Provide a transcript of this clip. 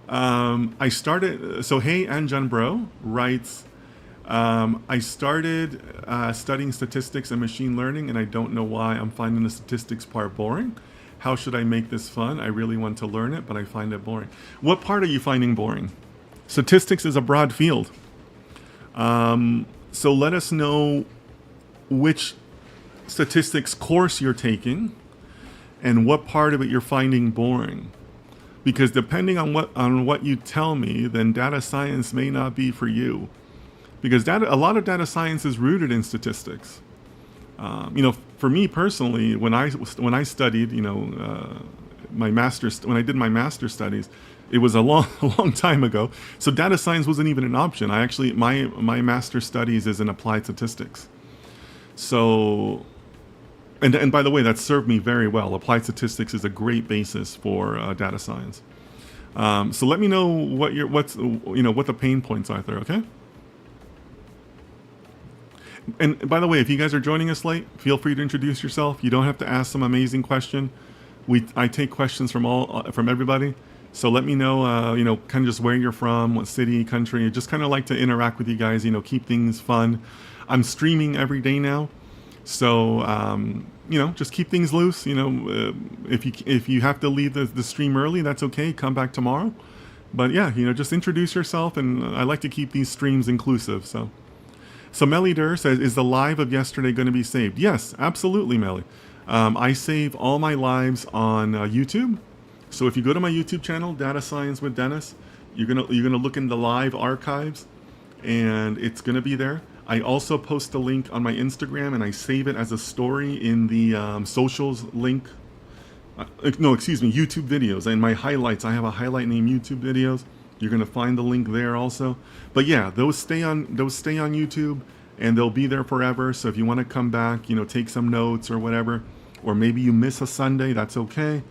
I started, so Hey Anjan Bro writes, I started studying statistics and machine learning, and I don't know why I'm finding the statistics part boring. How should I make this fun? I really want to learn it, but I find it boring. What part are you finding boring? Statistics is a broad field. So let us know which statistics course you're taking and what part of it you're finding boring. Because depending on what you tell me, then data science may not be for you. Because a lot of data science is rooted in statistics. For me personally, when I studied, my master's when I did my master's studies, it was a long a long time ago. So data science wasn't even an option. I actually my master's studies is in applied statistics. So and by the way, that served me very well. Applied statistics is a great basis for data science. So let me know what the pain points are there. Okay. And by the way, if you guys are joining us late, feel free to introduce yourself. You don't have to ask some amazing question. I take questions from everybody. So let me know, kind of just where you're from, what city, country. I just kind of like to interact with you guys. Keep things fun. I'm streaming every day now, so just keep things loose. If you have to leave the stream early, that's okay. Come back tomorrow. But yeah, just introduce yourself, and I like to keep these streams inclusive. So Melly Durr says, is the live of yesterday going to be saved? Yes, absolutely, Melly. I save all my lives on YouTube. So if you go to my YouTube channel, Data Science with Dennis, you're gonna look in the live archives, and it's gonna be there. I also post a link on my Instagram, and I save it as a story in the socials link. No, excuse me, YouTube videos. And my highlights, I have a highlight named YouTube videos. You're gonna find the link there also. But yeah, those stay on YouTube, and they'll be there forever. So if you want to come back, take some notes or whatever, or maybe you miss a Sunday, that's okay.